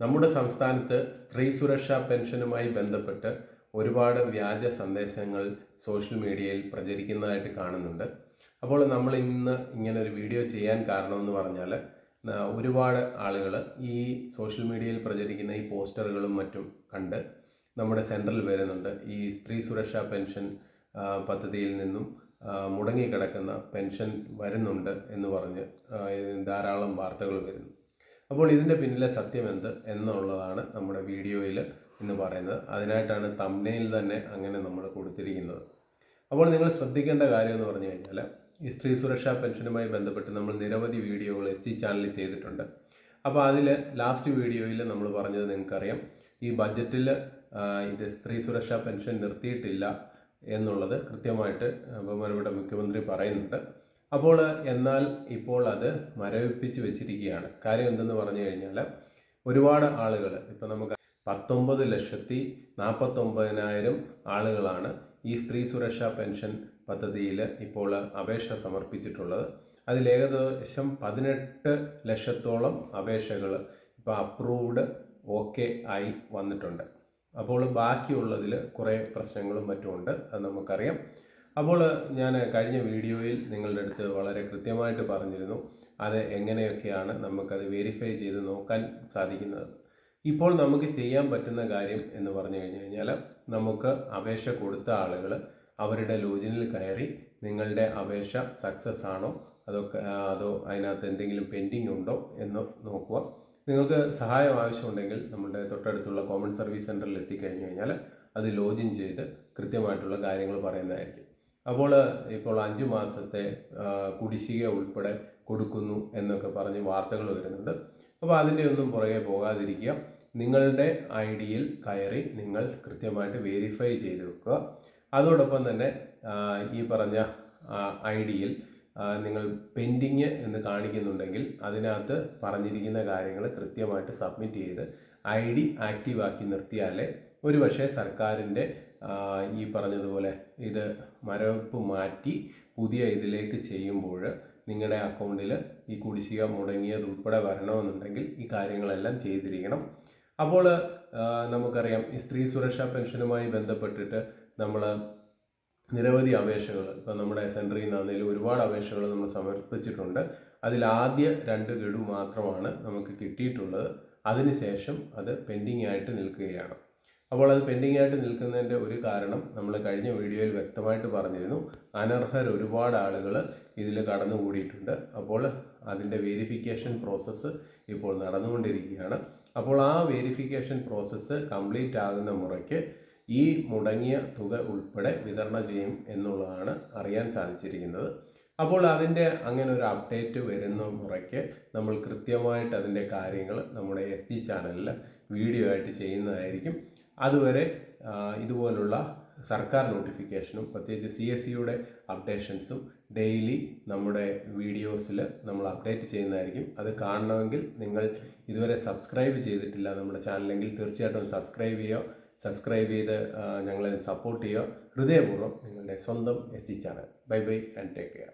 നമ്മുടെ സംസ്ഥാനത്ത് സ്ത്രീ സുരക്ഷാ പെൻഷനുമായി ബന്ധപ്പെട്ട് ഒരുപാട് വ്യാജ സന്ദേശങ്ങൾ സോഷ്യൽ മീഡിയയിൽ പ്രചരിക്കുന്നതായിട്ട് കാണുന്നുണ്ട്. അപ്പോൾ നമ്മൾ ഇന്ന് ഇങ്ങനെ ഒരു വീഡിയോ ചെയ്യാൻ കാരണമെന്ന് പറഞ്ഞാൽ ഒരുപാട് ആളുകൾ ഈ സോഷ്യൽ മീഡിയയിൽ പ്രചരിക്കുന്ന ഈ പോസ്റ്ററുകളും മറ്റും കണ്ട് നമ്മുടെ സെൻറ്ററിൽ വരുന്നുണ്ട്. ഈ സ്ത്രീ സുരക്ഷാ പെൻഷൻ പദ്ധതിയിൽ നിന്നും മുടങ്ങിക്കിടക്കുന്ന പെൻഷൻ വരുന്നുണ്ട് എന്ന് പറഞ്ഞ് ധാരാളം വാർത്തകൾ വരുന്നു. അപ്പോൾ ഇതിൻ്റെ പിന്നിലെ സത്യം എന്ത് എന്നുള്ളതാണ് നമ്മുടെ വീഡിയോയിൽ ഇന്ന് പറയുന്നത്. അതിനായിട്ടാണ് തംബ്നെയിൽ തന്നെ അങ്ങനെ നമ്മൾ കൊടുത്തിരിക്കുന്നത്. അപ്പോൾ നിങ്ങൾ ശ്രദ്ധിക്കേണ്ട കാര്യം എന്ന് പറഞ്ഞു കഴിഞ്ഞാൽ, ഈ സ്ത്രീ സുരക്ഷാ പെൻഷനുമായി ബന്ധപ്പെട്ട് നമ്മൾ നിരവധി വീഡിയോകൾ ST ചാനലിൽ ചെയ്തിട്ടുണ്ട്. അപ്പോൾ അതിൽ ലാസ്റ്റ് വീഡിയോയിൽ നമ്മൾ പറഞ്ഞത് നിങ്ങൾക്കറിയാം, ഈ ബഡ്ജറ്റിൽ ഇത് സ്ത്രീ സുരക്ഷാ പെൻഷൻ നിർത്തിയിട്ടില്ല എന്നുള്ളത് കൃത്യമായിട്ട് ബഹുമാനപ്പെട്ട മുഖ്യമന്ത്രി പറയുന്നുണ്ട്. എന്നാൽ ഇപ്പോൾ അത് മരവിപ്പിച്ച് വെച്ചിരിക്കുകയാണ്. കാര്യം എന്തെന്ന് പറഞ്ഞു കഴിഞ്ഞാൽ, ഒരുപാട് ആളുകൾ ഇപ്പോൾ നമുക്ക് 19,49,000 ആളുകളാണ് ഈ സ്ത്രീ സുരക്ഷാ പെൻഷൻ പദ്ധതിയിൽ ഇപ്പോൾ അപേക്ഷ സമർപ്പിച്ചിട്ടുള്ളത്. അതിൽ ഏകദേശം 18 ലക്ഷത്തോളം അപേക്ഷകൾ ഇപ്പോൾ അപ്രൂവ്ഡ് ഓക്കെ ആയി വന്നിട്ടുണ്ട്. അപ്പോൾ ബാക്കിയുള്ളതിൽ കുറേ പ്രശ്നങ്ങളും മറ്റുമുണ്ട്, അത് നമുക്കറിയാം. ഞാൻ കഴിഞ്ഞ വീഡിയോയിൽ നിങ്ങളുടെ അടുത്ത് വളരെ കൃത്യമായിട്ട് പറഞ്ഞിരുന്നു അത് എങ്ങനെയൊക്കെയാണ് നമുക്കത് വെരിഫൈ ചെയ്ത് നോക്കാൻ സാധിക്കുന്നത്. ഇപ്പോൾ നമുക്ക് ചെയ്യാൻ പറ്റുന്ന കാര്യം എന്ന് പറഞ്ഞു കഴിഞ്ഞാൽ, നമുക്ക് അപേക്ഷ കൊടുത്ത ആളുകൾ അവരുടെ ലോഗിനിൽ കയറി നിങ്ങളുടെ അപേക്ഷ സക്സസ് ആണോ അതോ അതിനകത്ത് എന്തെങ്കിലും പെൻഡിങ് ഉണ്ടോ എന്ന് നോക്കുക. നിങ്ങൾക്ക് സഹായം ആവശ്യമുണ്ടെങ്കിൽ നമ്മുടെ തൊട്ടടുത്തുള്ള കോമൺ സർവീസ് സെൻറ്ററിൽ എത്തിക്കഴിഞ്ഞ് കഴിഞ്ഞാൽ അത് ലോഗിൻ ചെയ്ത് കൃത്യമായിട്ടുള്ള കാര്യങ്ങൾ പറയുന്നതായിരിക്കും. ഇപ്പോൾ 5 മാസത്തെ കുടിശ്ശിക ഉൾപ്പെടെ കൊടുക്കുന്നു എന്നൊക്കെ പറഞ്ഞ് വാർത്തകൾ വരുന്നുണ്ട്. അപ്പോൾ അതിൻ്റെ ഒന്നും പുറകെ പോകാതിരിക്കുക. നിങ്ങളുടെ IDയിൽ കയറി നിങ്ങൾ കൃത്യമായിട്ട് വെരിഫൈ ചെയ്ത് വെക്കുക. അതോടൊപ്പം തന്നെ ഈ പറഞ്ഞ IDയിൽ നിങ്ങൾ പെൻഡിങ് എന്ന് കാണിക്കുന്നുണ്ടെങ്കിൽ അതിനകത്ത് പറഞ്ഞിരിക്കുന്ന കാര്യങ്ങൾ കൃത്യമായിട്ട് സബ്മിറ്റ് ചെയ്ത് ID ആക്റ്റീവ് ആക്കി നിർത്തിയാലേ ഒരുപക്ഷെ സർക്കാരിൻ്റെ ഈ പറഞ്ഞതുപോലെ ഇത് മരവിപ്പ് മാറ്റി പുതിയ ഇതിലേക്ക് ചെയ്യുമ്പോൾ നിങ്ങളുടെ അക്കൗണ്ടിൽ ഈ കുടിശ്ശിക മുടങ്ങിയത് ഉൾപ്പെടെ വരണമെന്നുണ്ടെങ്കിൽ ഈ കാര്യങ്ങളെല്ലാം ചെയ്തിരിക്കണം. നമുക്കറിയാം, ഈ സ്ത്രീ സുരക്ഷാ പെൻഷനുമായി ബന്ധപ്പെട്ടിട്ട് നമ്മൾ നിരവധി അപേക്ഷകൾ ഇപ്പോൾ നമ്മുടെ സെൻറ്ററിൽ നിന്നാണെങ്കിലും ഒരുപാട് അപേക്ഷകൾ നമ്മൾ സമർപ്പിച്ചിട്ടുണ്ട്. അതിൽ ആദ്യ 2 ഗഡു മാത്രമാണ് നമുക്ക് കിട്ടിയിട്ടുള്ളത്. അതിനുശേഷം അത് പെൻഡിങ് ആയിട്ട് നിൽക്കുകയാണ്. അത് പെൻഡിങ് ആയിട്ട് നിൽക്കുന്നതിൻ്റെ ഒരു കാരണം നമ്മൾ കഴിഞ്ഞ വീഡിയോയിൽ വ്യക്തമായിട്ട് പറഞ്ഞിരുന്നു. അനർഹർ ഒരുപാട് ആളുകൾ ഇതിൽ കടന്നുകൂടിയിട്ടുണ്ട്. അതിൻ്റെ വെരിഫിക്കേഷൻ പ്രോസസ്സ് ഇപ്പോൾ നടന്നുകൊണ്ടിരിക്കുകയാണ്. ആ വെരിഫിക്കേഷൻ പ്രോസസ്സ് കംപ്ലീറ്റ് ആകുന്ന മുറയ്ക്ക് ഈ മുടങ്ങിയ തുക ഉൾപ്പെടെ വിതരണം ചെയ്യും എന്നുള്ളതാണ് അറിയാൻ സാധിച്ചിരിക്കുന്നത്. അതിൻ്റെ അങ്ങനെ ഒരു അപ്ഡേറ്റ് വരുന്ന മുറയ്ക്ക് നമ്മൾ കൃത്യമായിട്ട് അതിൻ്റെ കാര്യങ്ങൾ നമ്മുടെ ST ചാനലിൽ വീഡിയോ ആയിട്ട് ചെയ്യുന്നതായിരിക്കും. അതുവരെ ഇതുപോലുള്ള സർക്കാർ നോട്ടിഫിക്കേഷനും പ്രത്യേകിച്ച് CSEയുടെ അപ്ഡേഷൻസും ഡെയിലി നമ്മുടെ വീഡിയോസിൽ നമ്മൾ അപ്ഡേറ്റ് ചെയ്യുന്നതായിരിക്കും. അത് കാണണമെങ്കിൽ നിങ്ങൾ ഇതുവരെ സബ്സ്ക്രൈബ് ചെയ്തിട്ടില്ല നമ്മുടെ ചാനലെങ്കിൽ തീർച്ചയായിട്ടും സബ്സ്ക്രൈബ് ചെയ്ത് ഞങ്ങളെ സപ്പോർട്ട് ചെയ്യുക. ഹൃദയപൂർവ്വം നിങ്ങളുടെ സ്വന്തം ST channel. Bye and take care.